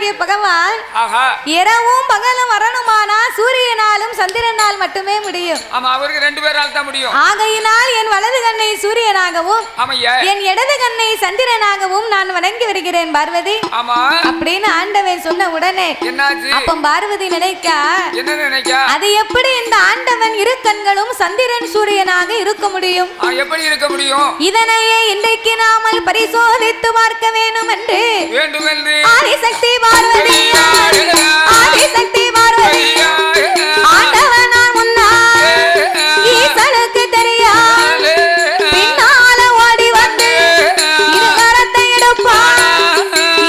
சூரியனாகிய பகவான் இரவும் பகலும் வரணுமானா சூரியனாலும் சந்திரனால் மட்டுமே முடியும். ஆமா, அவருக்கு 2 பேரால் தான் முடியும். ஆகையினால் என் வலது கண்ணை சூரியனாகவும் என் இடது கண்ணை சந்திரனாகவும் நான் வணங்கி வருகிறேன் பார்வதி. ஆமா அப்படின்னு ஆண்டவன் சொன்ன உடனே என்னாச்சு? அப்ப பார்வதி நினைக்கா, என்ன நினைக்கா? அது எப்படி இந்த ஆண்டவன் இரு கண்களும் சந்திரன் சூரியனாக இருக்க முடியும்? எப்படி இருக்க முடியும்? இதனையே இன்றைக்கு நாமல் பரிசோதித்து பார்க்க வேண்டும் என்று ஆதிசக்தி பார்வதி ஆதிசக்தி பார்வதி ஆண்டவனான் முன்னால் ஈசனுக்கு தெரியா பின்னால ஓடி வந்து இருகரத்தை எடுப்பான்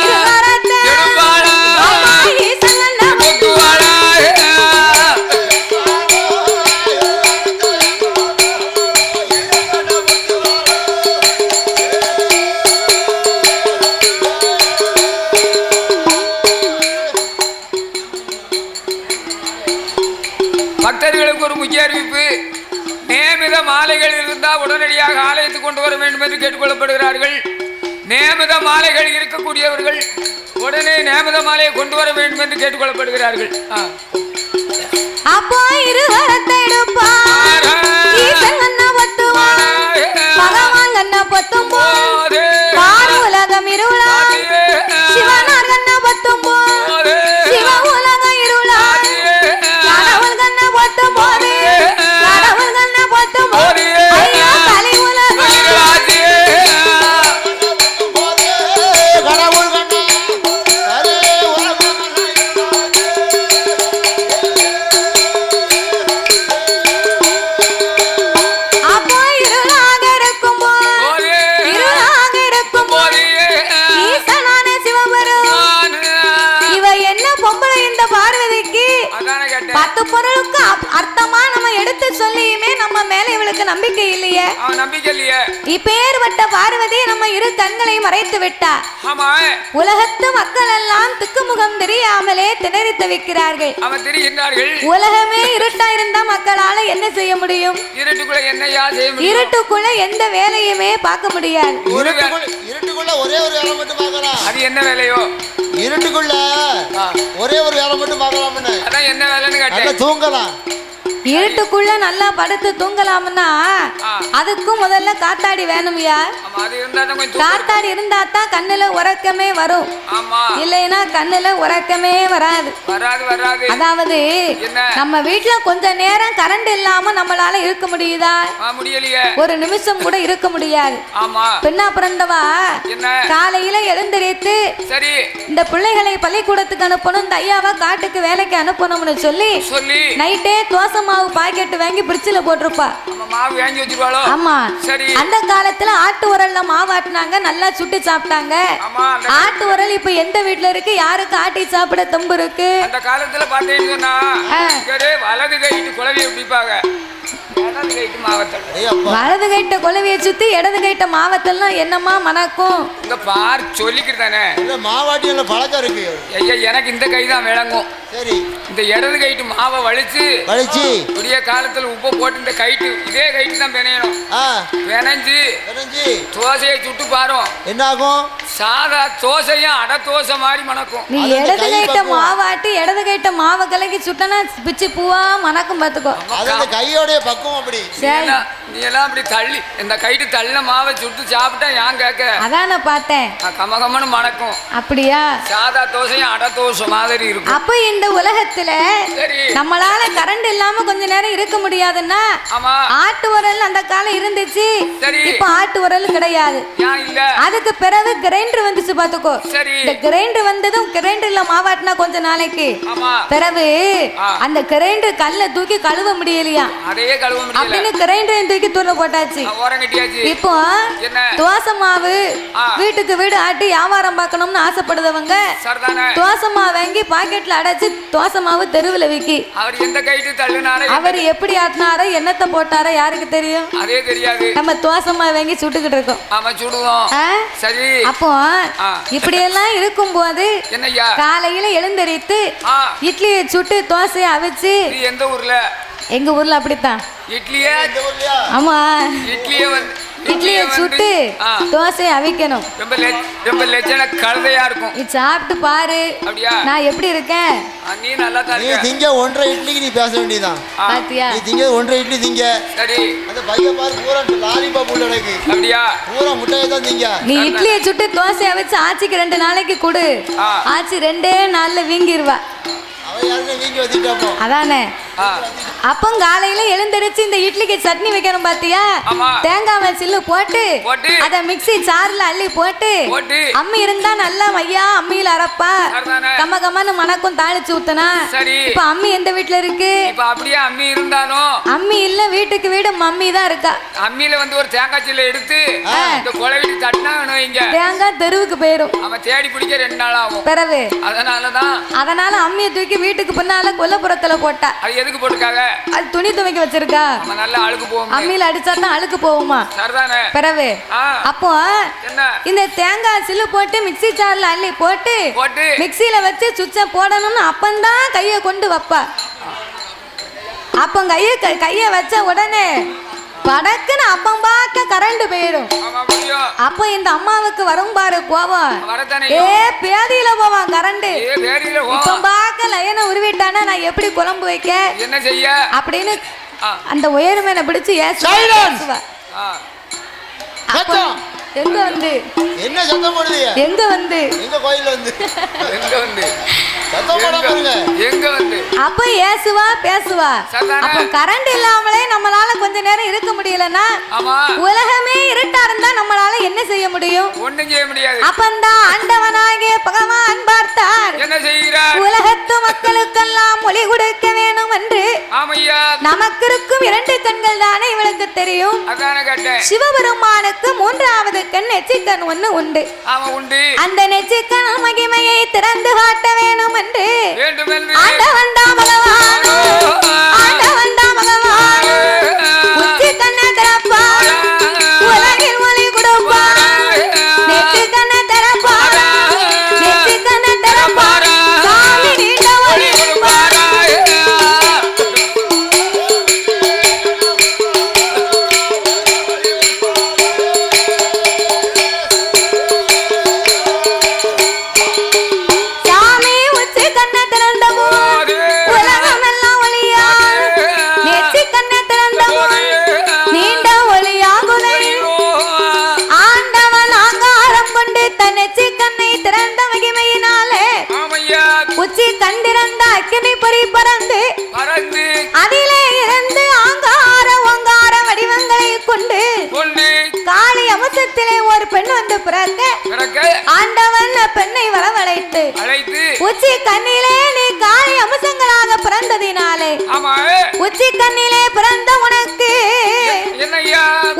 இருகரத்தை ஈசன் பக்தர்களுக்கு ஒரு முக்கிய அறிவிப்பு. நியமித மாலைகள் இருந்தால் உடனடியாக ஆலயத்துக்கு கொண்டு வர வேண்டும் என்று கேட்டுக்கொள்ளப்படுகிறார்கள். நியமித மாலைகள் இருக்கக்கூடியவர்கள் உடனே நியமித மாலையை கொண்டு வர வேண்டும் என்று கேட்டுக்கொள்ளப்படுகிறார்கள். அப்போ இருவரத்தை எடுப்பான் ஈசன் கண்ண பொத்துவான் பகவான் கண்ண பொத்தும் போது பாரு உலகம் இருளா சிவனார் கண்ண பொத்தும் போது சிவ உலகம் இருளா கடவுள் கண்ண பொத்தும் போது கடவுள் கண்ண பொத்தும் போது ஐயா கலி உலகம் கடவுள் பத்து பொருளுக்கு அர்த்தமா நம்ம எடுத்து சொல்லியுமே நம்ம மேல இவளுக்கு நம்பிக்கை இல்லையே. நம்பிக்கை இல்லையே. இப்பேற்பட்ட பார்வதி நம்ம இரு கண்களை மறைத்து விட்டார். உலகத்து மக்கள் எல்லாம் திக்குமுகம் தெரியாமலே திணறி தவிக்கிறார்கள். உலகமே இருட்டா இருந்தா மக்களால என்ன செய்ய முடியும்? இருட்டுக்குள்ள எந்த வேலையுமே பார்க்க முடியாது. இருட்டுக்குள்ள ஒரே ஒரு வேலை மட்டும் பார்க்கலாம். அது என்ன வேலையோ? இருட்டுக்குள்ள ஒரே ஒரு வேலை மட்டும் பார்க்கலாம். அதான் என்ன வேலைன்னு கேட்டேன். தூங்கலாம். இருட்டுக்குள்ள நல்லா படுத்து தூங்கலாம்னா அதுக்கும் முதல்ல காத்தாடி வேணும்யா. காத்தாடி இருந்தா தான் கண்ணுல உறக்கமே வரும். இல்லைன்னா கண்ணுல உறக்கமே வராது. அதாவது நம்ம வீட்டுல கொஞ்ச நேரம் கரண்ட் இல்லாம நம்மளால இருக்க முடியுதா? ஒரு நிமிஷம் கூட இருக்க முடியாது. பெண்ணா பிறந்தவா காலையில எழுந்திரித்து இந்த பிள்ளைகளை பள்ளிக்கூடத்துக்கு அனுப்பணும், இந்த ஐயாவை காட்டுக்கு வேலைக்கு அனுப்பணும்னு சொல்லி நைட்டே தோசை மாவு பாக்கெட் வாங்கி பிரிட்ஜ்ல போட்டுருப்பா. ஆமா, அந்த காலத்துல ஆட்டு உரல்ல மாவு ஆட்டினாங்க, நல்லா சுட்டு சாப்பிட்டாங்க. ஆட்டு உரல் இப்ப எந்த வீட்டுல இருக்கு? யாருக்கு ஆட்டி சாப்பிட தெம்பு இருக்கு? அந்த காலத்துல பாத்தீங்கன்னா வலது கைட்டு குழவியை பிடிப்பாங்க, வலது கைட்ட குழவிய சுத்தி இடது கைட்ட மாவத்தெல்லாம் என்னமா மணக்கும்? இங்க பார் சொல்லிக்கிறதானே மாவாட்டி பழக்கம் இருக்கு. ஐயா எனக்கு இந்த கை தான் விளங்கும். சரி, இந்த இடது கைட்டு மாவை வலிச்சு விடிய காலத்துல உப்பு போட்டு இந்த கைட்டு இதே கைட்டு தான் பிணையணும். பிணைஞ்சு தோசையை சுட்டு பாரும் என்ன ஆகும்? சாதா தோசையும் அடை தோசை மாதிரி மணக்கும். நீ இடது கைட்ட மாவாட்டி இடது கைட்ட மாவை கலக்கி சுட்டனா பிச்சு பூவா மணக்கும் பாத்துக்கோ. கையோடைய பக்குவம் அப்படி. நீ எல்லாம் அப்படி தள்ளி இந்த கைட்டு தள்ளின மாவை சுட்டு சாப்பிட்டா ஏன் கேட்க? அதான் நான் பார்த்தேன், கம கமன்னு மணக்கும். அப்படியா? சாதா தோசையும் அடை தோசை மாதிரி இருக்கும். அப்ப இந்த உலகத்துல நம்மளால கரண்ட் இல்லாம கொஞ்ச நேரம் இருக்க முடியாதுன்னா ஆட்டு உரல் அந்த காலம் இருந்துச்சு, இப்ப ஆட்டு உரல் கிடையாது. அதுக்கு பிறகு கிரைண்டர் வந்துச்சு பாத்துக்கோ. இந்த கிரைண்டர் வந்ததும் கிரைண்டர்ல மாவாட்டினா கொஞ்ச நாளைக்கு பிறகு அந்த கிரைண்டர் கல்ல தூக்கி கழுவ முடியலையா, அப்படின்னு கிரைண்டரையும் தூக்கி தூர போட்டாச்சு. இப்போ தோசை மாவு வீட்டுக்கு வீடு ஆட்டி வியாபாரம் பார்க்கணும்னு ஆசைப்படுறவங்க தோசை மாவு வாங்கி பாக்கெட்ல அடைச்சு தோசை மாவு தெருவில் விக்கி அவர் எப்படி ஆட்டினாரோ என்னத்தை போட்டாரோ யாருக்கு தெரியும்? நம்ம தோசை மாவு வாங்கி சுட்டுக்கிட்டு இருக்கோம். அப்போ இப்படி எல்லாம் இருக்கும் போது காலையில எழுந்தரித்து இட்லியை சுட்டு தோசையை அவிச்சு. எந்த ஊர்ல? எங்க ஊர்ல அப்படித்தான் இட்லியே. ஆமா, இட்லியே இட்லியை சுட்டு தோசையை அவிக்கணும். ரொம்ப லட்சண கழுதையா இருக்கும். நீ சாப்பிட்டு பாரு. அப்படியா? நான் எப்படி இருக்கேன்? நீ நல்லா தான் நீ திங்க 1.5 இட்லிக்கு நீ பேச வேண்டியதான். பாத்தியா? நீ திங்க 1.5 இட்லி திங்க. சரி. அந்த பைய பாரு பூரா லாலிபாப் உள்ள இருக்கு. அப்படியா? பூரா முட்டையை தான் திங்க. நீ இட்லியை சுட்டு தோசையை வச்சு ஆச்சிக்கு 2 நாளைக்கு கொடு. ஆச்சி 2 நாள்ல வீங்கிருவா. அவ யாருமே வீங்கி வச்சிட்டாப்போ. அதானே. அப்போ காலையில எழுந்திருச்சு இந்த இட்லிக்கு சட்னி வைக்கணும் பாத்தியா? தேங்காய் சில்லு போட்டு அத மிக்ஸி சார்ல அள்ளி போட்டு அம்மி இருந்தா நல்லா மையா அம்மியில அரப்பா. கம்ம கம்மன்னு மணக்கும் தாளிச்சு ஊத்தனா. இப்ப அம்மி எந்த வீட்டுல இருக்கு? இப்ப அப்படியே அம்மி இருந்தாலும் அம்மி இல்ல, வீட்டுக்கு வீடு மம்மி தான் இருக்கா. அம்மியில வந்து ஒரு தேங்காய் சில்ல எடுத்து இந்த கொலவெட்டி தட்டினா வைங்க, தேங்காய் தெருவுக்கு போயிரும். அவன் தேடி பிடிக்க 2 நாள் ஆகும். பிறகு அதனால அம்மியை தூக்கி வீட்டுக்கு பின்னால கொல்லப்புறத்துல போட்டா. அது எதுக்கு போட்டுருக்காங்க? அது துணி துவைக்க வச்சிருக்கா. நல்லா அழுக்கு போகும். அம்மியில அடிச்சா தான் அழுக்கு போகுமா? சரிதானே. பிறகு அப்போ இந்த தேங்காய் சில்லு போட்டு மிக்ஸி ஜார்ல அள்ளி போட்டு மிக்ஸில வச்சு சுவிட்ச போடணும்னு அப்பந்தான் கைய கொண்டு வைப்பா. அப்ப கைய வச்ச உடனே படக்குன்னு அப்பம் பார்க்க கரண்ட் போயிடும். அப்ப இந்த அம்மாவுக்கு வரும் பாரு கோபம். பேதியில போவான் கரண்ட். இப்ப பார்க்க லைனை உருவிட்டானா நான் எப்படி குழம்பு வைக்க என்ன செய்ய அப்படின்னு அந்த உயர்மேனை பிடிச்சு ஏசுவா. எங்க வந்து என்ன சத்தம் போடுது? எங்க வந்து எங்க கோயில்ல வந்து எங்க வந்து சத்தம் போட பாருங்க. எங்க வந்து அப்ப ஏசுவா பேசுவா. அப்ப கரண்ட் இல்லாமலே நம்மளால கொஞ்ச நேரம் இருக்க முடியலன்னா உலகமே இருட்டா இருந்தா நம்மளால என்ன செய்ய முடியும்? ஒண்ணும் செய்ய முடியாது. அப்பந்தான் ஆண்டவனாகிய பகவான் பார்த்தார். என்ன செய்கிறார்? உலகத்து மக்களுக்கெல்லாம் ஒளி கொடுக்க வேணும் என்று. ஆமையா. நமக்கு இருக்கும் 2 கண்கள் தானே இவளுக்கு தெரியும். அதான கேட்டேன். சிவபெருமானுக்கு 3வது கண் நெற்றிக்கண் ஒண்ணு உண்டு. உண்டு. அந்த நெற்றிக்கண் மகிமையை திறந்து காட்ட வேணும் என்று ஆண்டவன் பகவான் உச்சி கண்ணை திறப்பார், உலகில் ஒளி கொடுப்பார். நெற்றிக்கண்ணை திறப்பார், நெற்றிக்கண்ணை திறப்பார், சாமி நீண்ட ஒளி கொடுப்பார். உச்சி கண்டிருந்த அக்கினி பொறி பறந்து அதிலே இருந்து ஆங்கார ஓங்கார வடிவங்களை கொண்டு காளி அம்சத்திலே ஒரு பெண் வந்து பிறக்க ஆண்டவன் பெண்ணை வரவழைத்து உச்சி கண்ணிலே நீ காளி அம்சங்களாக பிறந்ததினாலே உச்சி கண்ணிலே பிறந்த உனக்கு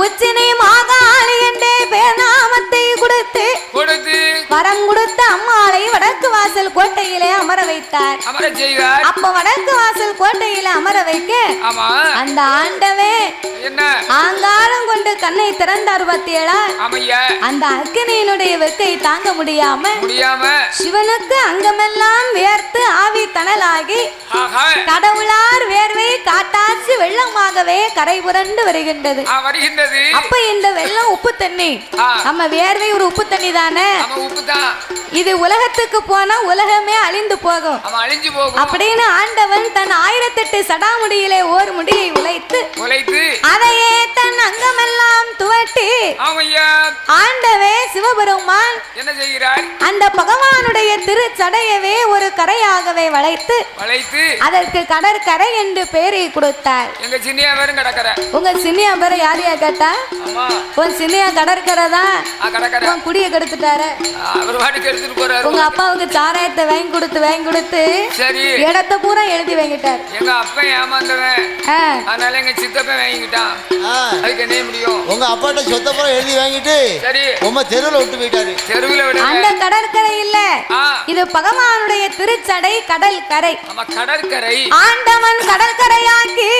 உச்சி நீ மாகாளி என்றே பேர் நாமத்தை கொடுத்து வரம் கொடுத்த அம்மாளை வடக்கு வாசல் கோட்டையிலே அமர வைத்தார். அப்ப வடக்கு வாசல் கோட்டையில அமர வைக்க அந்த ஆண்டவே ஆங்காரம் கொண்டு கண்ணை திறந்தார் பத்தியலா. அந்த அக்கினியினுடைய வெக்கை தாங்க முடியாம சிவனுக்கு அங்கமெல்லாம் வேர்த்து ஆவி தணலாகி கடவுளார் வேர்வை காட்டாச்சு வெள்ளமாகவே கரை புரண்டு வருகின்றது. அப்ப இந்த வெள்ளம் உப்பு தண்ணி, நம்ம வேர்வை ஒரு உப்பு தண்ணி தானே. இது உலகத்துக்கு போனா உலகமே அழிந்து போகும் அப்படின்னு ஆண்டவன் தன் 1008 சடாமுடியிலே ஒரு முடியை உழைத்து அதையே தன் அங்கமெல்லாம் துவட்டி ஆண்டவே சிவபெருமான் என்ன செய்கிறார்? அந்த பகவானுடைய திருச்சடையவே ஒரு கரையாகவே வளைத்து அதற்கு கடற்கரை என்று பெயரை கொடுத்தார். எங்க சின்னியா பேரும் கடற்கரை. உங்க சின்னியா பேரை யாரையா கேட்டா? உன் சின்னியா கடற்கரை தான். உன் குடிய கெடுத்துட்டாரு. உங்க அப்பாவுக்கு சாராயத்தை வாங்கி கொடுத்து இடத்தை பூரா எழுதி வாங்கிட்டார். எங்க அப்பா ஏமாந்தவன், அதனால எங்க சித்தப்பா வாங்கிட்டான். அதுக்கு என்ன முடியும்? உங்க அப்பாட்ட சொத்த பூரா எழுதி வாங்கிட்டு உங்க தெருவுல விட்டு போயிட்டாரு. தெருவுல விட அந்த கடற்கரை இல்ல, இது பகவானுடைய திருச்சடை கடல் கரை. கடற்கரை ஆண்டவன் கடற்கரையாக்கி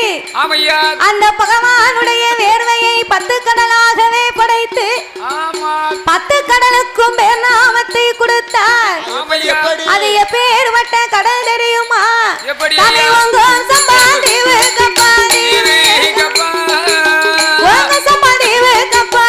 அந்த பகவானுடைய வேர்வையை 10 கடலாகவே படைத்து 10 கடலுக்கும் பேர் நாமத்தை கொடுத்தார். அது எப்பேற்பட்ட கடல் தெரியுமா? சம்பாதீவு கப்பா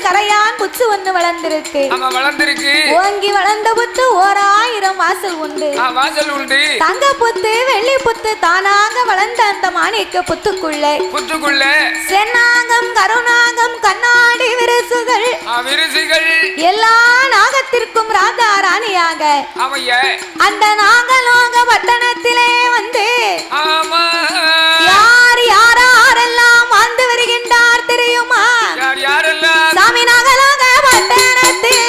கரையான் புத்து ஒண்ணு வளர்ந்திருக்கு. ஆமா வளர்ந்திருக்கு. ஓங்கி வளர்ந்த புத்து 1000 வாசல் உண்டு. வாசல் உண்டு. தங்க புத்து வெள்ளி புத்து தானாக வளர்ந்த அந்த மாணிக்க புத்துக்குள்ளே சென்னாகம் கருணாகம் கண்ணாடி விரிசுகள் எல்லா நாகத்திற்கும் ராஜா ராணியாக அந்த நாகலோக பட்டணத்திலே வந்து யார் யாரெல்லாம் வாழ்ந்து வருகின்றார் தெரியுமா? சாமி நாகலோக பட்டணத்தில்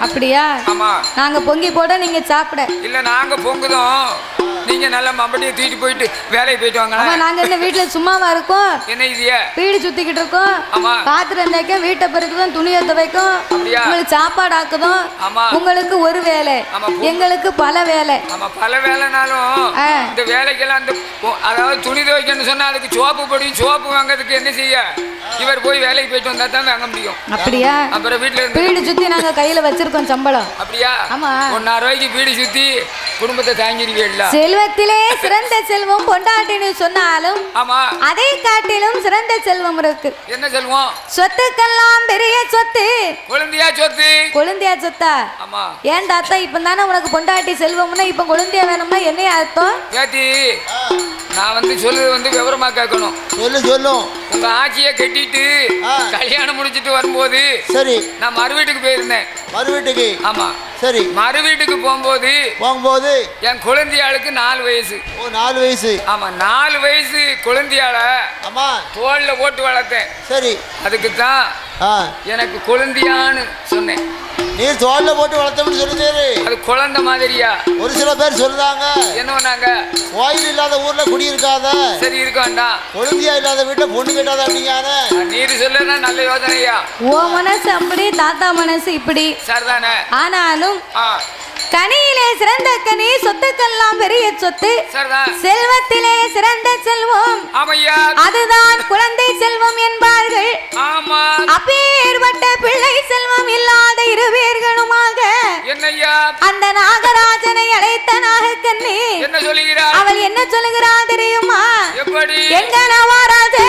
அப்படியா? ஆமா. நாங்க பொங்கி போட நீங்க சாப்பிட இல்ல நாங்க பொங்குதோம். நீங்க நல்ல மம்பட்டியை தூக்கிட்டு போயிட்டு வேலைக்கு போயிட்டு வாங்க. ஆமா நாங்க இந்த வீட்ல சும்மாவா இருக்கோம்? என்ன இதுயா? வீடு சுத்திக்கிட்டு இருக்கோம். ஆமா. பாத்திரம் தேய்க்க வீட்டை பெருக்குதும் துணியை துவைக்கும். அப்படியா? உங்களுக்கு சாப்பாடு ஆக்குதும். ஆமா. உங்களுக்கு ஒரு வேலை எங்களுக்கு பல வேலை. ஆமா பல வேலைனாலும் இந்த வேலைக்கெல்லாம் அந்த அதாவது துணி துவைக்கணும்னு சொன்னா அதுக்கு சோப்பு பொடி சோப்பு வாங்குறதுக்கு என்ன செய்ய? இவர் போய் வேலைக்கு போயிட்டு வந்தா தான் வாங்க முடியும். அப்படியா? அப்புறம் வீட்டுல வீடு சுத்தி நாங்க கையில வச்சிருக்கோம் சம்பளம். அப்படியா? ஆமா. 1000 ரூபாய்க்கு வீடு சுத்தி குடும்பத்தை தாங்கிருவீல்ல. செல்வத்திலே சிறந்த செல்வம் பொண்டாட்டின்னு சொன்னாலும் ஆமா அதை காட்டிலும் சிறந்த செல்வம் இருக்கு. என்ன செல்வம்? சொத்துக்கெல்லாம் பெரிய சொத்து கொழுந்தியா சொத்து. கொழுந்தியா சொத்தா? ஆமா. ஏன் தாத்தா இப்ப தானே உனக்கு பொண்டாட்டி செல்வம்னா இப்ப கொழுந்தியா வேணும்னா என்ன அர்த்தம்? கேட்டி நான் வந்து சொல்லுது விவரமா கேட்கணும். சொல்லும். உங்க ஆட்சியை கட்டிட்டு கல்யாணம் முடிச்சிட்டு வரும்போது சரி நான் மறு வீட்டுக்கு போயிருந்தேன். மறு வீட்டுக்கு? ஆமா. சரி. மறு வீட்டுக்கு போகும்போது என் குழந்தையாளுக்கு 4 வயசு. ஓ 4 வயசு. ஆமா 4 வயசு குழந்தையாள ஆமா தோல்ல போட்டு வளர்த்தேன். சரி. அதுக்கு தான் எனக்கு குழந்தையான்னு சொன்னேன். நீ தோல்ல போட்டு வளர்த்தோம்னு சொல்லுதேரு. அது குழந்தை மாதிரியா? ஒரு சில பேர் சொல்றாங்க. என்ன பண்ணாங்க? கோயில் இல்லாத ஊர்ல குடி இருக்காத. சரி இருக்க வேண்டாம். குழந்தையா இல்லாத வீட்டுல பொண்ணு கேட்டாத அப்படிங்காத. நீர் சொல்லுனா நல்ல யோசனையா? ஓ மனசு அப்படி தாத்தா மனசு இப்படி. சரிதானே? ஆனாலும் கனியிலே சிறந்த கனி சொத்துக்கெல்லாம் பெரிய சொத்து செல்வத்திலே சிறந்த செல்வம் அதுதான் குழந்தை செல்வம் என்பார்கள். அப்பேற்பட்ட பிள்ளை செல்வம் இல்லாத 2 பேர்களுமாக அந்த நாகராஜனை அழைத்த நாகக்கண்ணி அவள் என்ன சொல்லுகிறாள் தெரியுமா? எங்க நவராஜே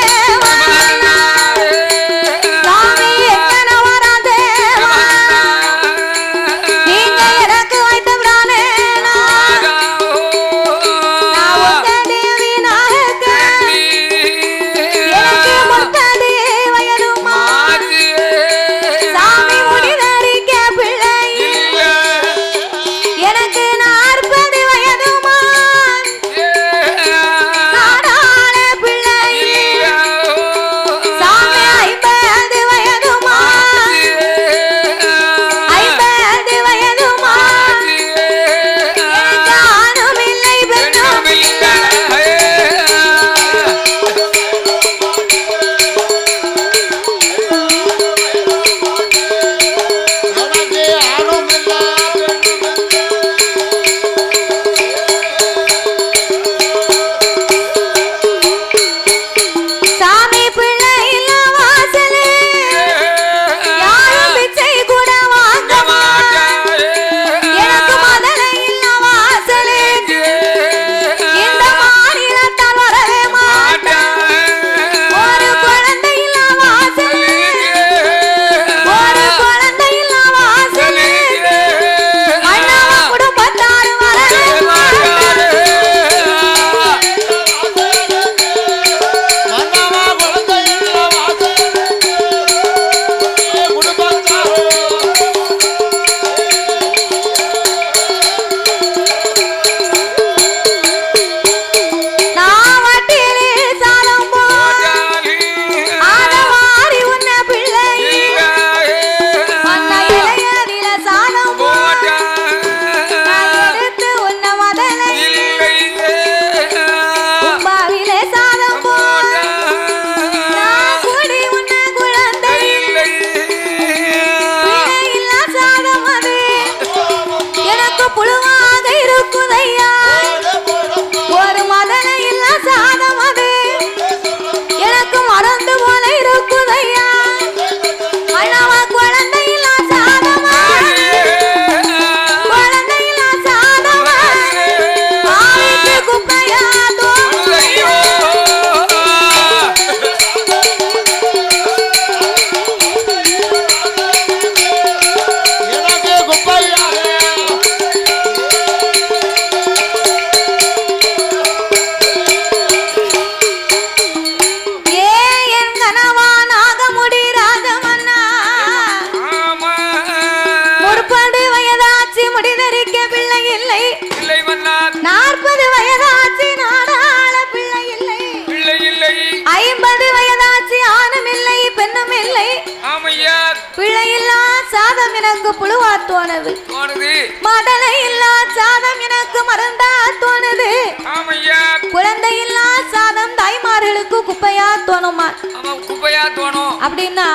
ஆமையா பிள்ளையில்லா சாதம் எனக்கு புழுவா தோணுது தோணுது மடலை இல்லா சாதம் எனக்கு மறந்தா தோணுது ஆமையா குழந்தையில்லா சாதம் தாய்மார்களுக்கு குப்பையா தோணுமா ஆமா குப்பையா தோணும் அப்படின்னா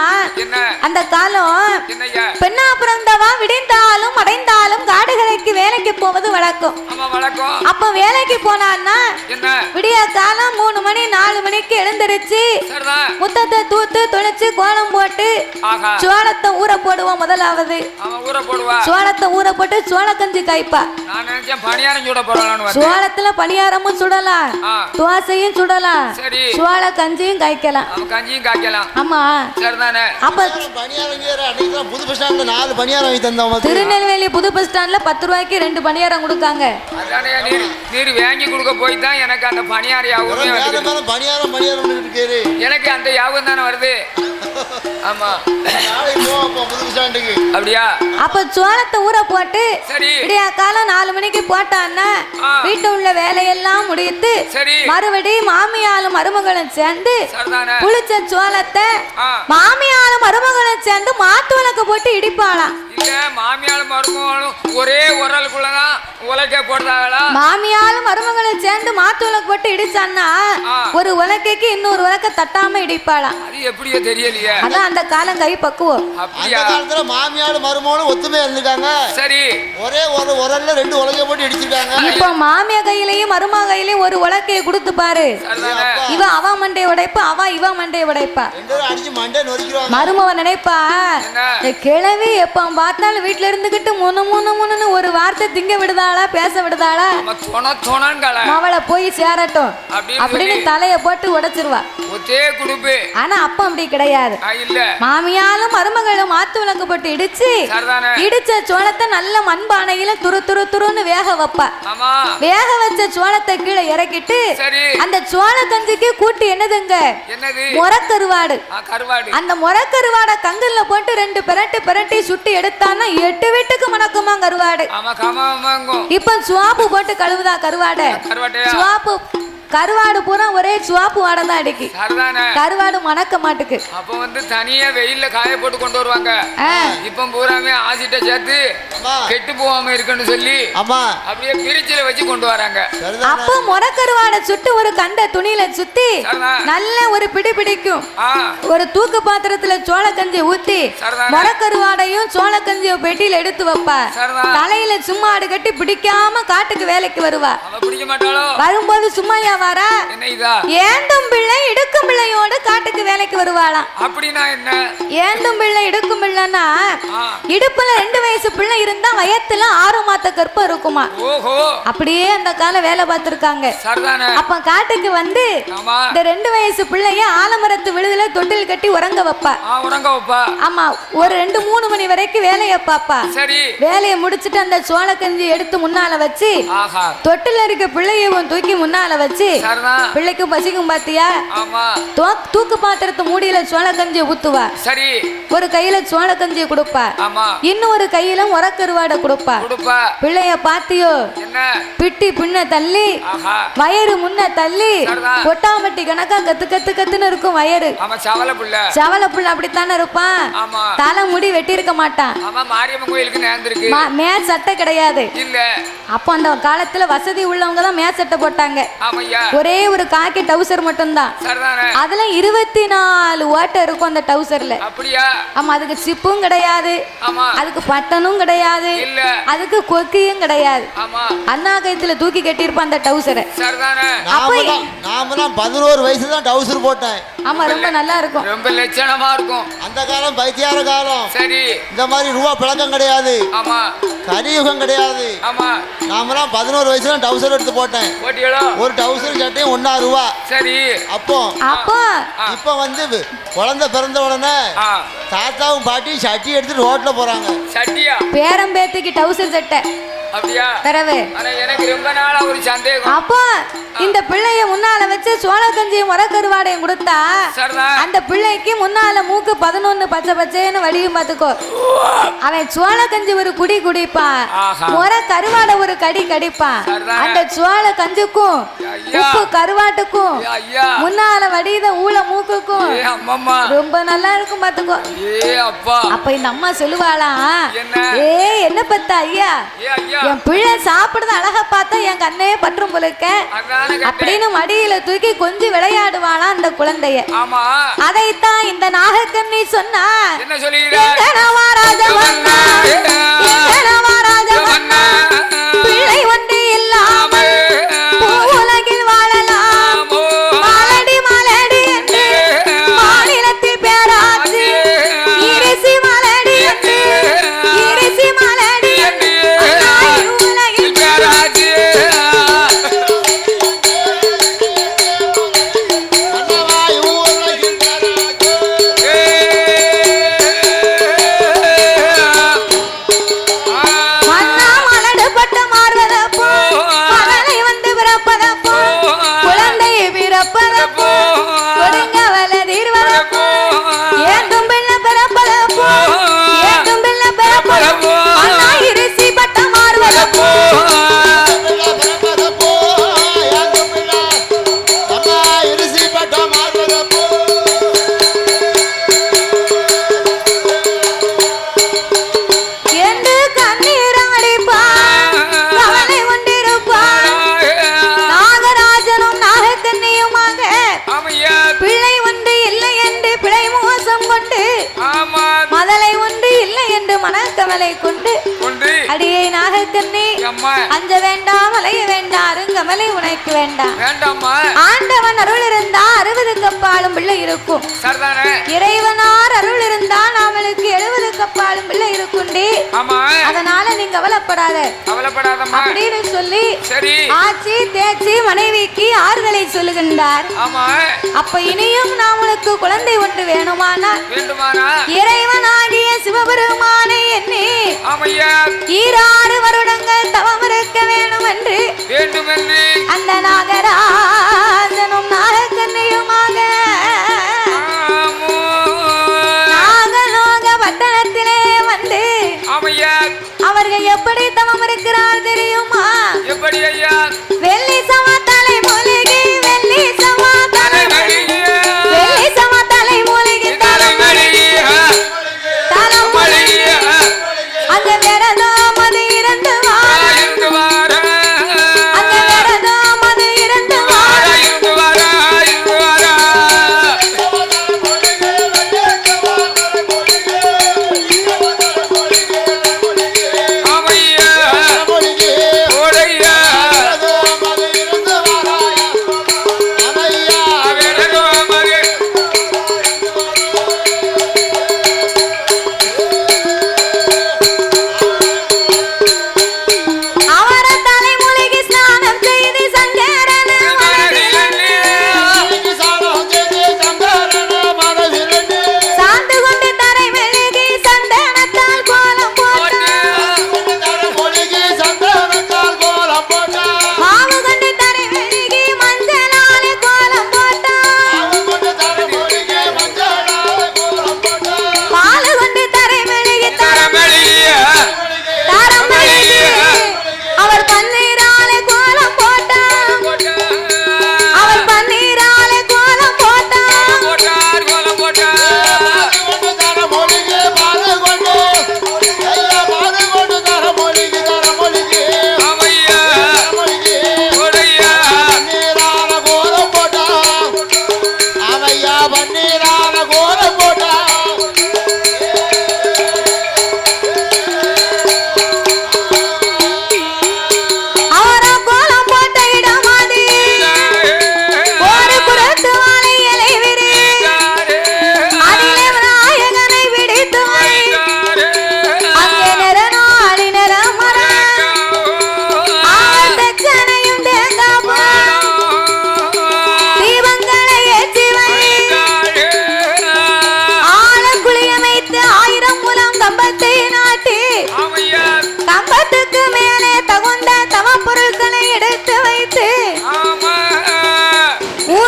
என்ன அந்த காலம் என்னய்யா பெண்ணா பிறந்தவா விடிந்தாலும் அடைந்தாலும் காடுகளுக்கு வேலைக்கு போவது வழக்கம் ஆமா வழக்கம் அப்ப வேலைக்கு போனான்னா என்ன விடிய காலம் 3 மணி 4 மணிக்கு எழுந்திருச்சு சரிதான் முத்தத்தை தூத்து தொளிச்சு கோலம் போட்டு ஆஹா சோளத்தை ஊற போடுவோம் முதலாவது அவன் ஊற போடுவா சோளத்தை ஊற போட்டு சோள கஞ்சி காய்ப்பா நான் நினைச்சேன் பணியாரம் சுட போறான்னு வந்தேன் சோளத்துல பணியாரமும் சுடலாம் ஆ தோசையும் சுடலாம் சரி சோள கஞ்சியும் காய்க்கலாம் அவன் கஞ்சியும் காய்க்கலாம் ஆமா சரிதானே அப்ப பணியாரம் அன்னைக்கு தான் புது பஸ் ஸ்டாண்ட்ல 4 பணியாரம் வாங்கி தந்தோம் திருநெல்வேலி புது பஸ் ஸ்டாண்ட்ல 10 ரூபாய்க்கு 2 பணியாரம் கொடுக்காங்க அதானே நீர் வாங்கி கொடுக்க போய் தான் எனக்கு அந்த பணியார யாகமே வருது பணியாரம் இருக்காரு எனக்கு அந்த யாகம் தானே வருது ஆமா நாளைக்கு போவோம் புது பஸ் ஸ்டாண்டுக்கு அப்படியா அப்ப சோளத்தை ஊற போட்டு சரி விடியா காலம் 4 மணிக்கு போட்டான்னா வீட்டு உள்ள வேலையெல்லாம் முடித்து சரி மறுபடியும் மாமியாலும் மருமகளும் சேர்ந்து சரிதானே புளிச்ச சோளத்தை ஆ மாமியாலும் மருமகளும் சேர்ந்து மாத்து விளக்கு போட்டு இடிப்பாளாம் இல்ல மாமியாலும் மருமகளும் ஒரே உரலுக்குள்ளதான் உலக்கே போடுறாங்களா மாமியாலும் மருமகளும் சேர்ந்து மாத்து விளக்கு போட்டு இடிச்சான்னா ஒரு உலக்கைக்கு இன்னொரு உலக்க தட்டாம இடிப்பாளாம் அது எப்படியோ தெரியலையே அதான் அந்த காலம் கை பக்குவோம் அந்த அப்படியா காலத்துல மாமியாரும் மருமகளும் ஒத்துமையா இருந்திருக்காங்க சரி ஒரே ஒரு உரல்ல 2 உலகைய போட்டு இடிச்சிருக்காங்க இப்போ மாமியா கையிலயும் மருமா கையிலயும் ஒரு உலக்கையை கொடுத்து பாரு சரிதானே இவ அவ மண்டைய உடைப்பா அவ இவ மண்டைய உடைப்பா 2 பேரும் அடிச்சு மண்டை நொறுக்கிடுவாங்க மருமவ நினைப்பா என்ன இந்த கிழவி எப்ப பார்த்தாலும் வீட்டுல இருந்துகிட்டு முன்னு ஒரு வார்த்தை திங்க விடுதாளா பேச விடுதாளா நம்ம தொணங்கால அவளை போய் சேரட்டும் அப்படின்னு தலைய போட்டு உடைச்சிருவா ஒத்தே குடுப்பு ஆனா அப்ப அப்படி கிடையாது இல்ல மாமியாலும் மருமகளும் மாத்து விளக்கு போட்டு இடிச்சு சரிதானே இடிச்ச சோளத்தை நல்ல மண்பானையில துருன்னு வேக வைப்பா ஆமா வேக வச்ச சோளத்தை கீழே இறக்கிட்டு சரி அந்த சோள கஞ்சிக்கு கூட்டு என்னதுங்க என்னது முறக்கருவாடு கருவாடு அந்த முறக்கருவாட கங்குல போட்டு 2 பிரட்டி சுட்டி எடுத்தான்னா 8 வீட்டுக்கு மணக்குமா கருவாடு ஆமா கமாமாங்கும் இப்ப சுவாப்பு போட்டு கழுவுதா கருவாடை கருவாட்டையா சுவாப்பு கருவாடு பூரா ஒரே சுவாப்பு வாடை தான் அடிக்கி சரிதானே கருவாடு மணக்க மாட்டுக்கு அப்ப வந்து தனியா வெயில்ல காய போட்டு கொண்டு வருவாங்க இப்ப பூராமே ஆசிட்ட சேர்த்து கெட்டு போகாம இருக்குன்னு சொல்லி ஆமா அப்படியே பிரிச்சில வச்சு கொண்டு வராங்க அப்போ முறக்கருவாடை சுட்டு ஒரு கண்ட துணியில சுத்தி நல்ல ஒரு பிடி பிடிக்கும் ஒரு தூக்கு பாத்திரத்துல சோள கஞ்சி ஊத்தி முறக்கருவாடையும் சோள கஞ்சியும் பெட்டியில எடுத்து வைப்பா தலையில சும்மா ஆடு கட்டி பிடிக்காம காட்டுக்கு வேலைக்கு வருவா பிடிக்க மாட்டாளோ வரும்போது சும்மையா வாரா என்ன இதா ஏந்தும் பிள்ளை இடுக்கும் பிள்ளையோடு காட்டுக்கு வேலைக்கு வருவாளாம் அப்படின்னா என்ன ஏந்தும் பிள்ளை இடுக்கும் பிள்ளைன்னா இடுப்புல 2 வயசு பிள்ளை இருந்தா வயத்துல 6 மாத கற்பம் இருக்குமா ஓஹோ அப்படியே அந்த கால வேலை பார்த்திருக்காங்க சரிதானே அப்ப காட்டுக்கு வந்து இந்த 2 வயசு பிள்ளைய ஆலமரத்து விழுதுல தொட்டில் கட்டி உறங்க வைப்பா உறங்க வைப்பா ஆமா ஒரு 2-3 மணி வரைக்கும் வேலைய பாப்பா சரி வேலையை முடிச்சிட்டு அந்த சோள கஞ்சி எடுத்து முன்னால வச்சு தொட்டில இருக்க பிள்ளையவும் தூக்கி முன்னால வச்சு பிள்ளைக்கு பசிக்கும் பாத்தியா தூக்கு பாத்திரத்தை மூடியில சோள கஞ்சியை ஊத்துவா சரி ஒரு கையில சோள கஞ்சியை கொடுப்பா இன்னொரு கையில முறக்கருவாடை கொடுப்பா பிள்ளைய பாத்தியோ பிட்டி பின்ன தள்ளி வயறு முன்ன தள்ளி கொட்டாமட்டி கணக்கா கத்துன்னு இருக்கும் வயறு சவல புள்ள அப்படித்தானே இருப்பான் தலை முடி வெட்டி இருக்க மாட்டான் மே சட்டை கிடையாது அப்ப அந்த காலத்துல வசதி உள்ளவங்க தான் மே சட்டை போட்டாங்க ஒரே ஒரு காக்கி டவுசர் மட்டும் தான் அதுல 24 ஓட்டை இருக்கும் அந்த டவுசர்ல ஆமா அதுக்கு சிப்பும் கிடையாது அதுக்கு பட்டனும் கிடையாது அதுக்கு கொக்கியும் கிடையாது அண்ணா கைத்துல தூக்கி கட்டி இருப்பான் அந்த டவுசரை நாமெல்லாம் 11 வயசு தான் டவுசர் போட்டேன் ஆமா ரொம்ப நல்லா இருக்கும் ரொம்ப லட்சணமா இருக்கும் அந்த காலம் பைத்தியார காலம் சரி இந்த மாதிரி ரூபா பழக்கம் கிடையாது ஆமா கலியுகம் கிடையாது ஆமா நாமெல்லாம் 11 வயசுல டவுசர் எடுத்து போட்டேன் ஒரு டவுசர் சட்டையும் 1 ரூபா சரி அப்போ இப்ப வந்து குழந்தை பிறந்த உடனே தாத்தாவும் பாட்டியும் சட்டி எடுத்துட்டு ரோட்ல போறாங்க சட்டியா பேரம்பேத்திக்கு டவுசர் சட்டை அப்படியா பரவே எனக்கு ரொம்ப நாளா ஒரு சந்தேகம் அப்போ இந்த பிள்ளைய முன்னால வச்சு சோளக்கஞ்சியும் உரக்கருவாடையும் கொடுத்தா அந்த பிள்ளைக்கு முன்னால மூக்கு 11 பச்சை பச்சைன்னு வடியும் பார்த்துக்கோ. அவன் சோளக்கஞ்சி ஒரு குடி குடிப்பான், முற கருவாடை ஒரு கடி கடிப்பான். அந்த சோள கஞ்சுக்கும் உப்பு கருவாட்டுக்கும் முன்னால வடித ஊழ மூக்குக்கும் ரொம்ப நல்லா இருக்கும் பார்த்துக்கோ. அப்ப இந்த அம்மா சொல்லுவாளாம், என்ன பத்தா ஐயா, என் பிள்ளை சாப்பிடுறது அழகா பார்த்தா என் கண்ணே பற்றும் போலுக்க அப்படின்னு மடியில தூக்கி கொஞ்சம் விளையாடுவாளா அந்த குழந்தைய. அதைத்தான் இந்த நாகக்கண்ணி சொன்னா, பிள்ளை ஒன்று இல்லாமல் உலகில் வாழலாம், மாலடி மாலடி என்று மாநிலத்தில் பேராச்சு, இரிசி மாலடி என்று இரிசி மாலடி என்று உலகில் பேராச்சு. மனக்கவலை கொண்டு அடியே நாகக்கண்ணி அஞ்ச வேண்டாம் அலைய வேண்டாம், அருங்கமலை உனக்கு வேண்டாம். ஆண்டவன் அருள் இருந்தா 60 கப்பாலும் பிள்ளை இருக்கும், இறைவனார் அருள் இருந்தா நாமளுக்கு 70 கப்பாலும் பிள்ளை இருக்குண்டி. அதனால நீ கவலைப்படாத அப்படின்னு சொல்லி ஆச்சி தேச்சி மனைவிக்கு ஆறுதலை சொல்லுகின்றார். அப்ப இனியும் நாமளுக்கு குழந்தை ஒன்று வேணுமானால் இறைவனாகிய சிவபெருமானை எண்ணி 6 வருடங்கள் தவம் இருக்க வேண்டும் என்று அந்த நாகராஜனும் நாகக்கண்ணியுமாக நாகலோக பட்டணத்திலே வந்து அவர்கள் எப்படி தவம் இருக்கிறார் தெரியுமா? வெள்ளி சமத்தலை மூலிகை, வெள்ளி சமத்தலை மூலிகை, வெள்ளி சமத்தலை மூலிகை தரம் அங்க விரதம் அது 2 வாரம், அங்க விரதம் அது 2 வாரம்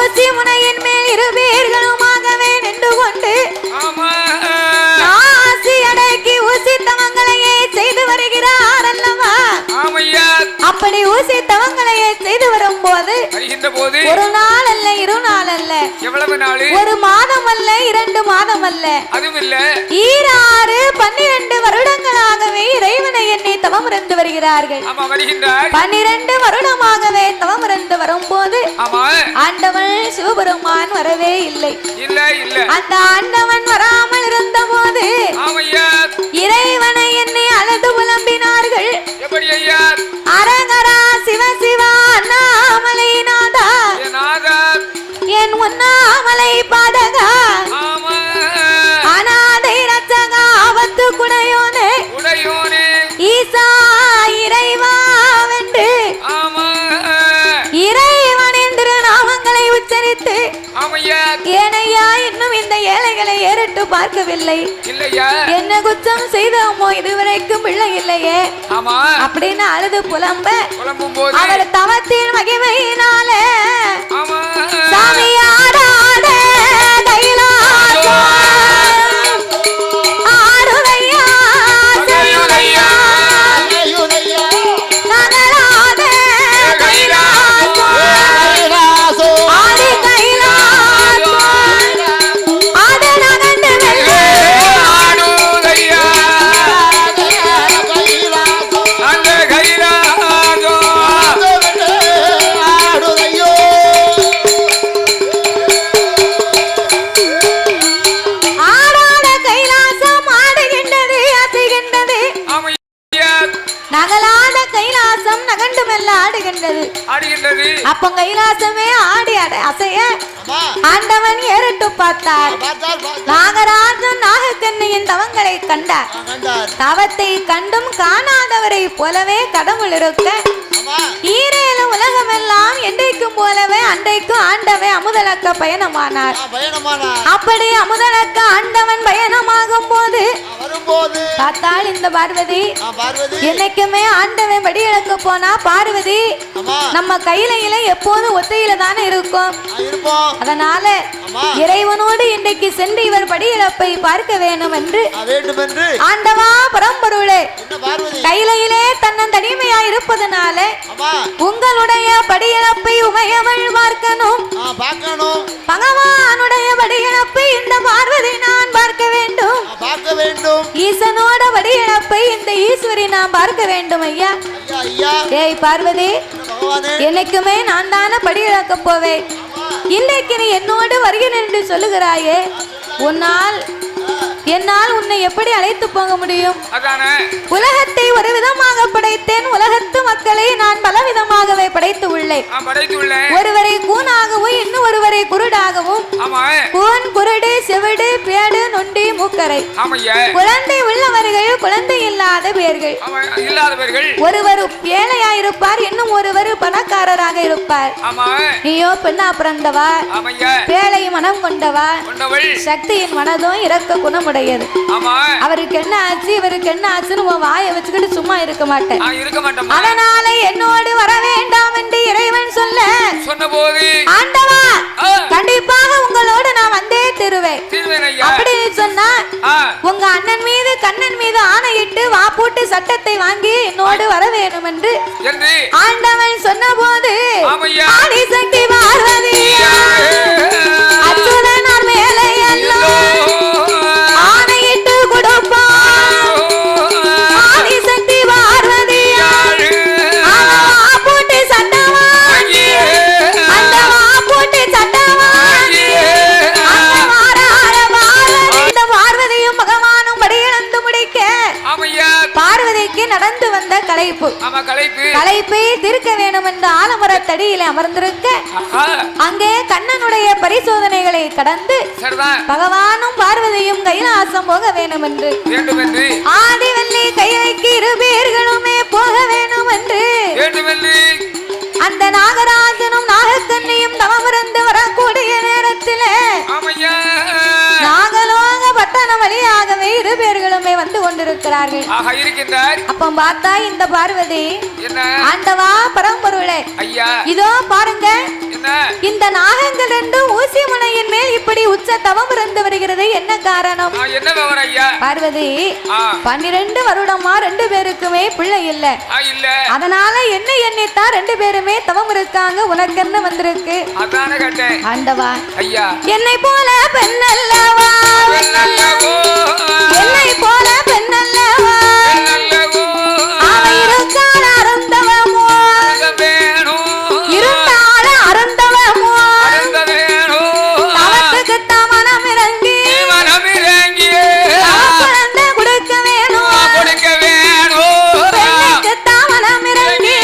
ஊசி முனையின் மேல் இரு பேர்களுமாகவே நின்று கொண்டு ஆசி அடக்கி ஊசி தவங்களையே செய்து வருகிறார் அல்லவா? அப்படி ஊசி தவங்களையே செய்து வரும்போது ஒரு நாள் அல்ல, இரு நாள் அல்ல, ஒரு மாதம் அல்ல, 2 மாதம் அல்ல, 12 வருடங்களாகவே இறைவனை எண்ணி தவம் இருந்து வருகிறார்கள். 12 வருடமாகவே தவம் இருந்து வரும்போது ஆண்டவன் சிவபெருமான் வரவே இல்லை. அந்த ஆண்டவன் வராமல் இருந்த போது இறைவனை எண்ணி அழுது புலம்பினார்கள். அரகரா சிவ சிவா அண்ணாமலை நாதா, என் உண்ணாமலை பாதகா, அநாதை ரட்சகா, ஆபத்து குடையோனே, ஈசா இறைவா வென்று இறைவனின் திருநாமங்களை உச்சரித்து ஏனையா இன்னும் இந்த ஏழைகளை ஏறிட்டு பார்க்கவில்லை, என்ன குற்றம் செய்தோமோ இதுவரைக்கும் பிள்ளை இல்லையே அப்படின்னு அழுது புலம்ப அவர் தவத்தின் மகிமையினால சாமியாடாத கைலாசம் ஆடுதையா செய்யுதையா நகராத கைலாசம் ஆடி கைலாசம் ஆடு நகண்டு வெள்ளே ஆடுதையா அந்த கைலாசம் ஆடாத கைலாசம் ஆடுகின்றது அசைகின்றது, நகலாத கைலாசம் நகண்டு மெல்ல ஆடுகின்றது. அப்ப கைலாசமே ஆடி அசைய ஆண்டவன் ஏறிட்டு பார்த்தார். நாகராஜன் நாகக்கண்ணியின் தவங்களை கண்டார். தவத்தை கண்டும் காணாதவரை போலவே கடவுள் இருக்க ஈரேழு உலகமெல்லாம் என்றைக்கும் போலவே அன்றைக்கும் ஆண்டவன் அமுதலக்க பயணமானார். அப்படி அமுதலக்க ஆண்டவன் பயணமாகும் போது பார்த்தால் இந்த பார்வதி என்னைக்குமே ஆண்டவன் படி இழக்க போனா பார்வதி நம்ம கையில எப்போதும் ஒத்தையில தானே இருக்கும். அதனால இறைவனோடு இன்றைக்கு சென்று இவர் படி இழப்பை பார்க்க வேண்டும் என்று ஆண்டவா பரம்பொருளே கையிலே தன்னன் தனிமையா இருப்பதனால உங்களுடைய படியிழப்பை உமையவள் பார்க்கணும். பகவானுடைய படியிழப்பை இந்த பார்வதி நான் பார்க்க வேண்டும். ஈசனோட படியிழப்பை இந்த ஈஸ்வரி நான் பார்க்க வேண்டும். ஐயா ஏய் பார்வதி, என்னைக்குமே நான் தானே படி இழக்க போவேன். இன்றைக்கு நீ என்னோடு வருகிறேன் என்று சொல்லுகிறாயே, என்னால் உன்னை எப்படி அழைத்து போக முடியும்? உலகத்தை ஒரு விதமாக படைத்தேன், உலகத்து மக்களை நான் பல விதமாகவே படைத்து உள்ளேன். ஒருவரை கூனாகவும் இன்னும் ஒருவரை குருடாகவும், கூன் குருடு செவிடு பேடு நொண்டி மூக்கரை, குழந்தை உள்ளவர்கள் குழந்தை இல்லாத பேர்கள், ஒருவர் ஏழையாயிருப்பார் இன்னும் ஒருவர் பணக்காரராக இருப்பார். நீயோ பெண்ணா பிறந்தவா, பேழை மனம் கொண்டவா, சக்தியின் மனதும் இறக்க குணமுடையது. அவருக்கு என்ன ஆச்சு இவருக்கு என்ன ஆச்சுன்னு உன் வாயை வச்சுக்கிட்டு சும்மா இருக்க மாட்டேன். அதனால என்னோடு வர வேண்டாம் என்று இறைவன் சொன்னபோது ஆண்டவா கண்டிப்பாக உங்களோடு நான் வந்தே திருவேன் அப்படின்னு சொன்னா உங்க அண்ணன் மீது கண்ணன் மீது ஆணையிட்டு வாப்பூட்டு சட்டத்தை வாங்கி என்னோடு வர வேண்டும் என்று ஆண்டவன் சொன்னபோது ஆதிசக்தி பார்வதி அச்சுதனார் மேலே ஆணையிட்டு கொடுப்பான். ஆதிசக்தி பார்வதி வாப்பூட்டு சட்டமா அந்த வாப்பூட்டு சட்டமா அந்த பார்வதியும் பகவானும் படியிழந்து முடிக்க பார்வதிக்கு நடந்து வந்த களைப்பை தீர்க்க வேண்டும் என்று ஆலமரத்தடியில் அமர்ந்திருக்க அங்கே கண்ணனுடைய பரிசோதனைகளை கடந்து பகவானும் பார்வதியும் கைலாசம் போக வேண்டும் என்று ஆதி வெள்ளி கைலைக்கு 2 பேர்களுமே போக வேண்டும் என்று அந்த நாகராஜனும் நாகக்கண்ணியும் தவமிருந்து வரக்கூடிய நேரத்தில் நாகலோக பட்டணம் வழியாகவே 2 பேர்களுமே வந்து கொண்டிருக்கிறார்கள். அப்ப பார்த்தா இந்த பார்வதி ஆண்டவா பரம்பொருளே இதோ பாருங்க இந்த நாகங்கள் ரெண்டும் ஊசி முனையின் மேல் இப்படி உச்ச தவம் இருந்து வருகிறது, என்ன காரணம்? பார்வதி 12 வருடமா 2 பேருக்குமே பிள்ளை இல்ல. அதனால என்ன எண்ணித்தான் 2 பேருமே தவம் இருக்காங்க. உனக்கு என்ன வந்திருக்கு? ஆண்டவா, என்னை போல பெண் அல்லவா, என்னை போல பெண் அல்லவா, அவன் இருக்கான அருந்தவமோ, இருந்தால அருந்தவமோ, தவத்துக்கு தமனம் இறங்கி குழந்தை கொடுக்க வேணும், பெண்ணுக்கு தமனம் இறங்கி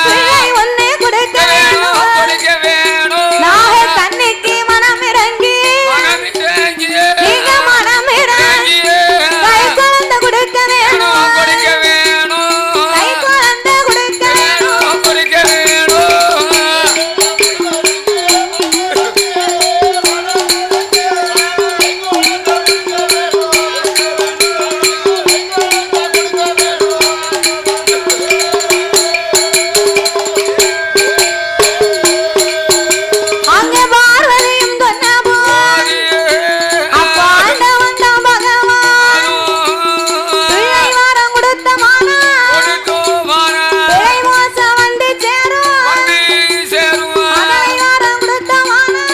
பிள்ளை ஒன்னே கொடுக்க வேணும், நாக கண்ணிக்கு மனம் இறங்கி நீங்க மனம் இறங்கி கை குழந்தை கொடுக்க வேணும், கை குழந்தை கொடுக்க வேணும். அங்கே பார்வதியும் சொன்னபோ அப்ப ஆண்டவன் தான் பகவான் பிள்ளை வரம் கொடுத்த மானா பிள்ளை மோசம் வந்து சேரும், மகளை வரம் கொடுத்த மானா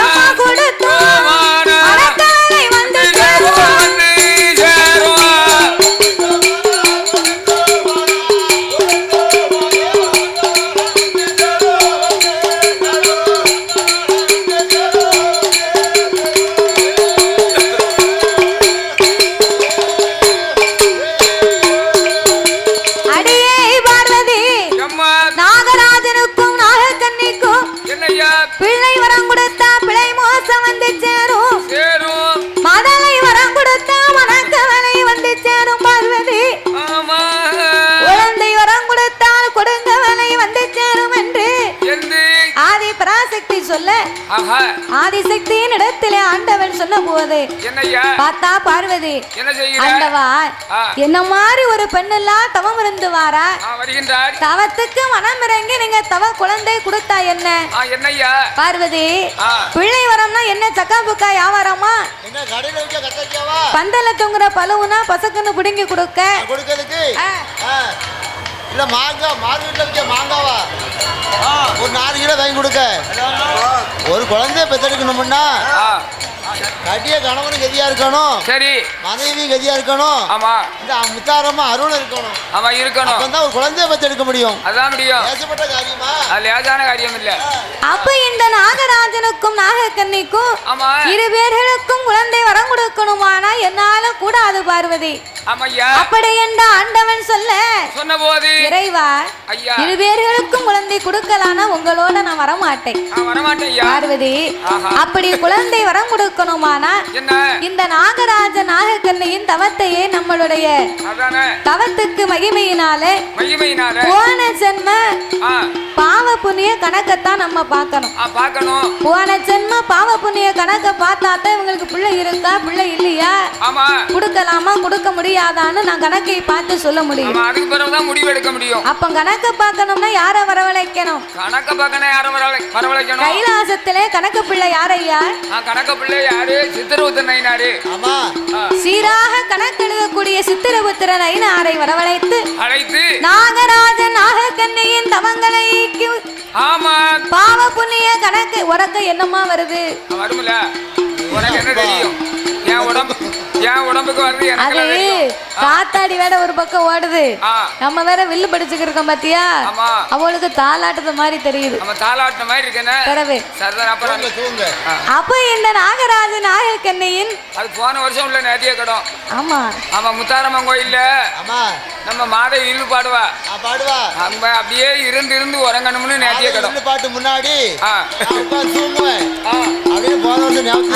எம்மா கொடுத்து மரக்கலை வந்து சேரும். அடியே பார்வதி, நாகராஜனுக்கும் நாகக்கன்னிக்கும் பிள்ளை வரம் கொடுத்தா பிள்ளை மோசம் வந்து சேரும், மதலை வரம் கொடுத்தா மணக்கவலை வந்து சேரும். பார்வதி, குழந்தை வரம் கொடுத்தால் கொடுங்கவலை வந்து சேரும் என்று ஆதி பராசக்தி சொல்ல ஆதிசக்தியின் இடத்திலே ஆண்டவன் சொன்ன போது பார்த்தா பார்வதி, ஆண்டவா என்ன மாதிரி ஒரு பெண்ணெல்லாம் தவம் இருந்து வாரா, தவத்துக்கு மனம் இறங்கி நீங்க தவ குழந்தை கொடுத்தா என்ன? பார்வதி, பிள்ளை வரம்னா என்ன சக்கா புக்கா வியாபாரமா? பந்தல தொங்குற பழுவுனா பசக்குன்னு புடுங்கி கொடுக்க இல்ல மாங்காய் மார்க்கெட்ல விற்க மாங்காவா ஒரு 4 கிலோ வாங்கி கொடுக்க, ஒரு குழந்தைய பெத்தெடுக்கணும்னா கட்டிய கணவனும் கதியா இருக்கணும், சரி மனைவி கதியா இருக்கணும், ஆமா இந்த முத்தாரமா அருள் இருக்கணும், ஆமா இருக்கணும், அப்பதான் ஒரு குழந்தைய பெத்தெடுக்க முடியும். அதான் முடியும். லேசப்பட்ட காரியமா? அது லேசான காரியம் இல்ல. அப்ப இந்த நாகராஜனுக்கும் நாகக்கன்னிக்கும் 2 பேர்களுக்கும் குழந்தை வரம் கொடுக்கணுமானா என்னால கூடாது பார்வதி. அப்படி என்ற ஆண்டவன் சொன்னபோது இறைவா 2 பேர்களுக்கும் குழந்தை கொடுக்கலானா உங்களோட நான் வரமாட்டேன் பார்வதி. அப்படி குழந்தை வரம் கொடுக்கணுமானா இந்த நாகராஜ நாகக்கன்னியின் தவத்தையே நம்மளுடைய தவத்துக்கு மகிமையினாலே போன ஜென்ம பாவ புண்ணிய கணக்கத்தான் நம்ம பார்க்கணும். போன ஜென்ம பாவ புண்ணிய கணக்க பார்த்தாதான் இவங்களுக்கு பிள்ளை இருக்கா பிள்ளை இல்லையா, கொடுக்கலாமா கொடுக்க முடியாதான்னு நான் கணக்கை பார்த்து சொல்ல முடியும். அதுக்கு பிறகுதான் முடிவு எடுக்க முடியும். அப்ப கணக்க பார்க்கணும்னா யார வரவழைக்கணும்? கணக்க பார்க்கணும் யார வரவழைக்கணும்? கைலாசத்திலே கணக்கு பிள்ளை யாரையா? கணக்கு பிள்ளை யாரு? சித்திரபுத்திர நயினாரு. ஆமா, சீராக கணக்கு எழுதக்கூடிய சித்திரபுத்திர நயினாரை வரவழைத்து நாகராஜன் நாகக்கன்னியின் தவங்களை ஆமா பாவ புண்ணிய கணக்கு உனக்கு என்னமா வருது? வரும்ல, உனக்கு என்ன தெரியும்? என் உடம்புக்கு வருது. அது காத்தாடி வேற ஒரு பக்கம் ஓடுது, நம்ம வேற வில்லு படிச்சுக்கிட்டு இருக்கோம் பாத்தியா, அவளுக்கு தாளாட்டுற மாதிரி தெரியுது. தாளாட்டுற மாதிரி இருக்கேன். அப்ப இந்த நாகராஜ நாகக்கன்னியின் அது போன வருஷம் உள்ள நேத்திய கடம். ஆமா ஆமா, முத்தாரம்மன் கோயில்ல நம்ம மாத இரு பாடுவா அங்க அப்படியே இருந்து உறங்கணும்னு நேத்திய கடம் பாட்டு முன்னாடி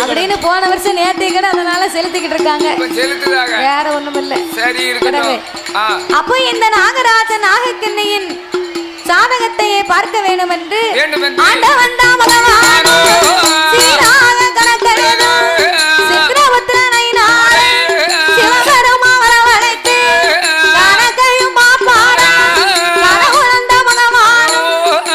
அப்படின்னு போன வருஷம் நேத்திய கடம் அதனால செலுத்திக்கிட்டு இருக்காங்க. வேற ஒண்ணும் இல்ல. சரி இருக்கட்டும். அப்போ இந்த நாகராஜ நாகக்கன்னியின் சாதகத்தையே பார்க்க வேண்டும் என்று ஆண்டவன் தான் பகவான் சீராக கணக்கெழுது சித்திரபுத்திர நயினாரை சிவபெருமா வரவழைத்து கணக்கையும் பாப்பாரா கனவுழந்த பகவானும்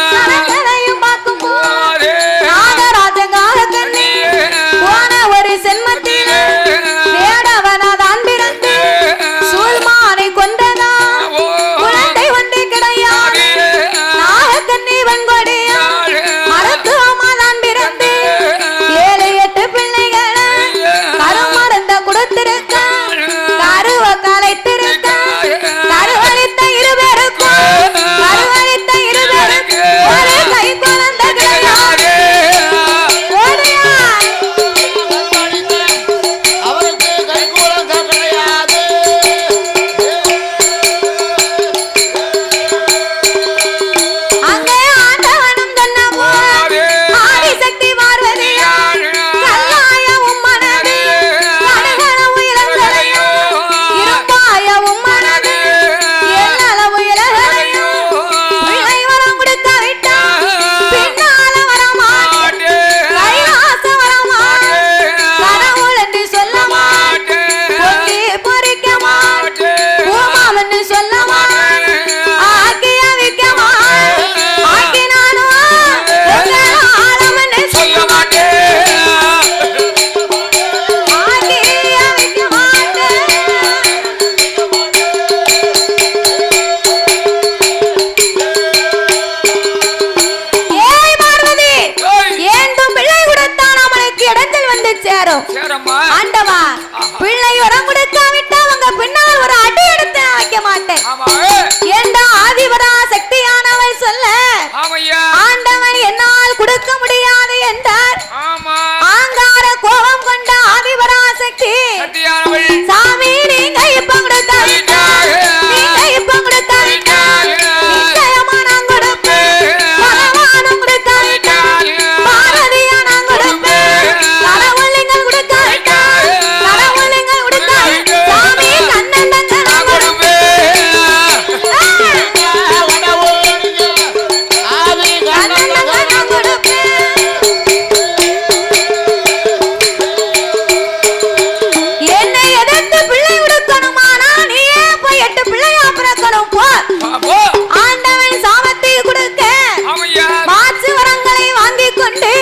உண்டு.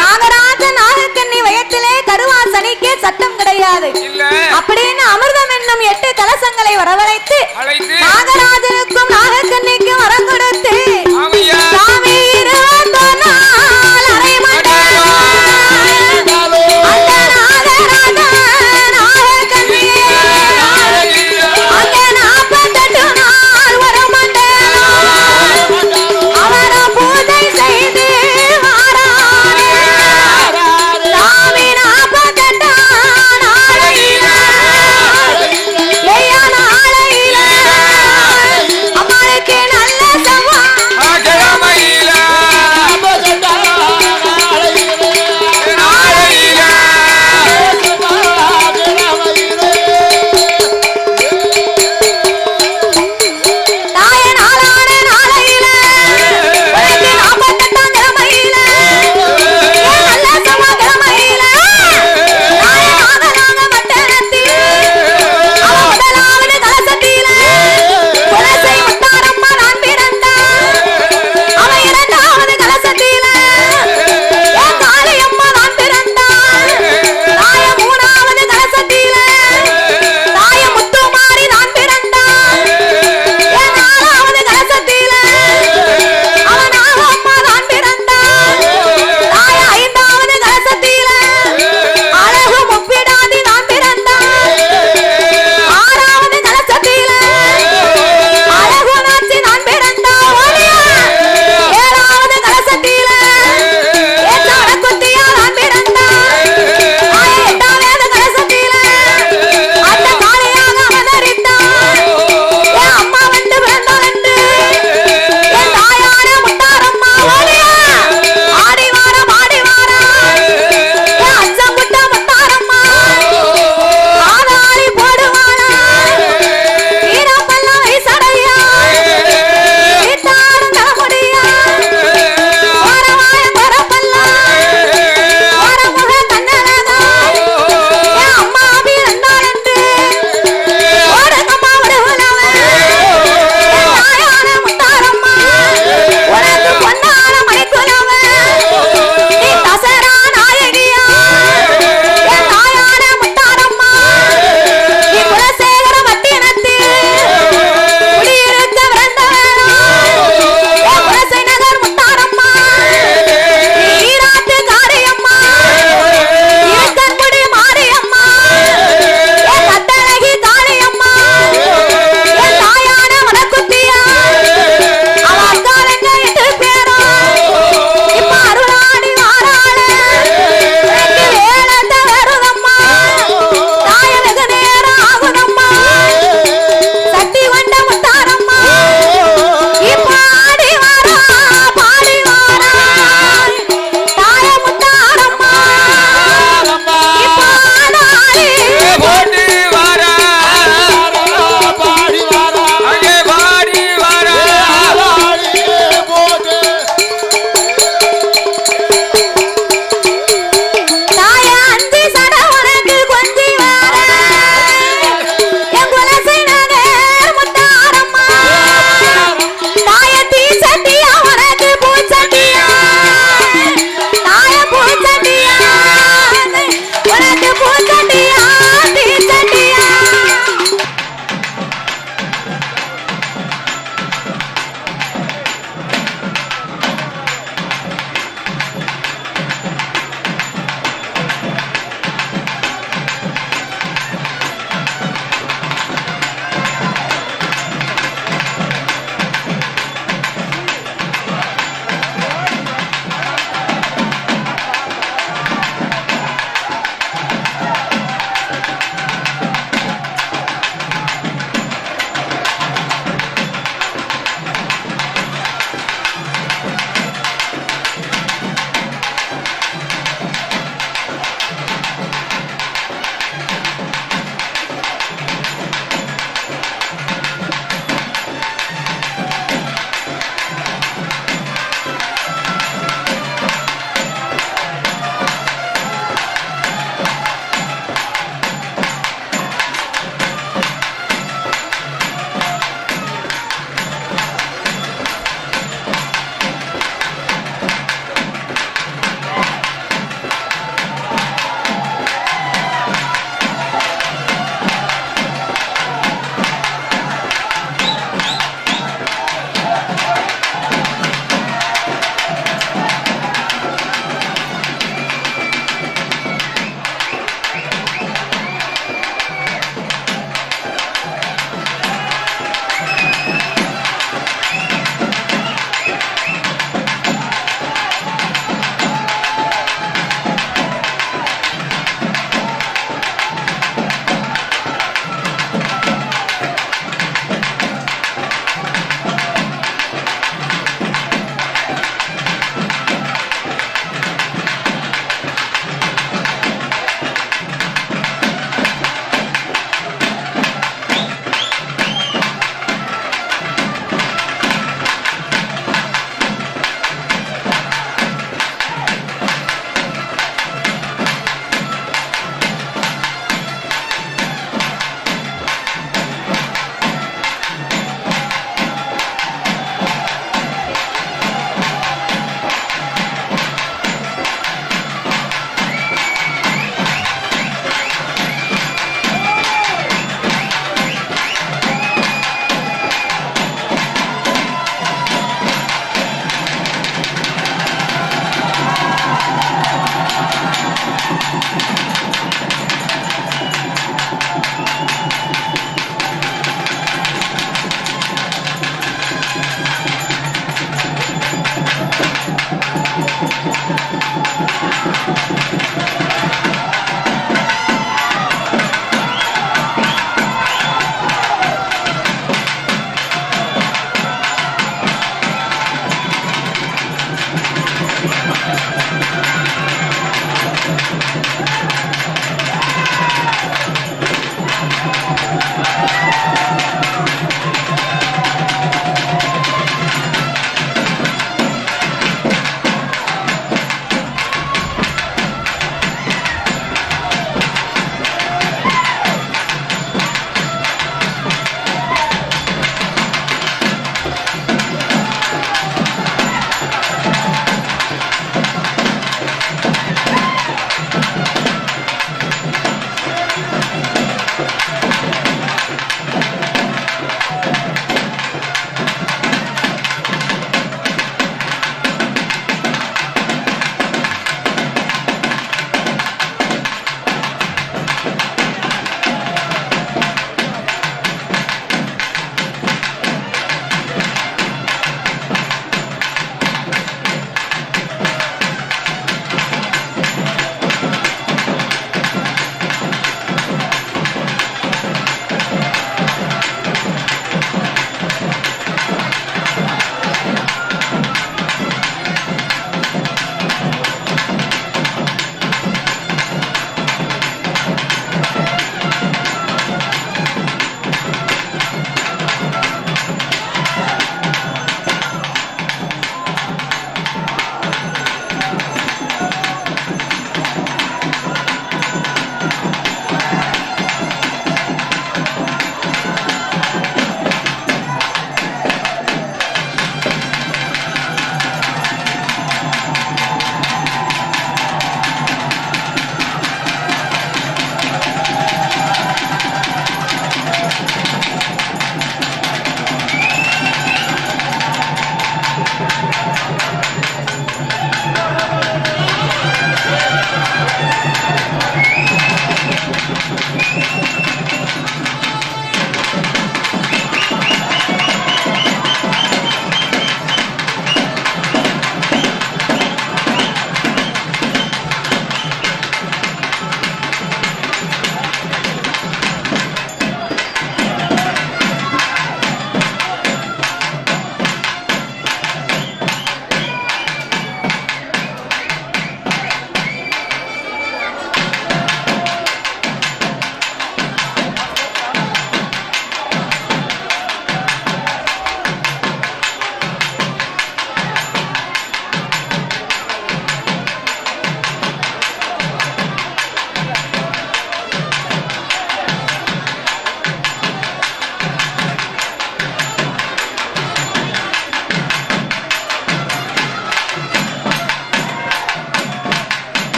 நாகராஜ நாகக்கண்ணி வயத்திலே கருவாசனிக்கே சட்டம் கிடையாது அப்படின்னு அமிர்தம் என்னும் 8 கலசங்களை வரவழைத்து நாகராஜனுக்கும் நாகக்கண்ணிக்கும் வரம் கொடுத்து சாமி 21 நாள் அரைமண்டலம் ஆ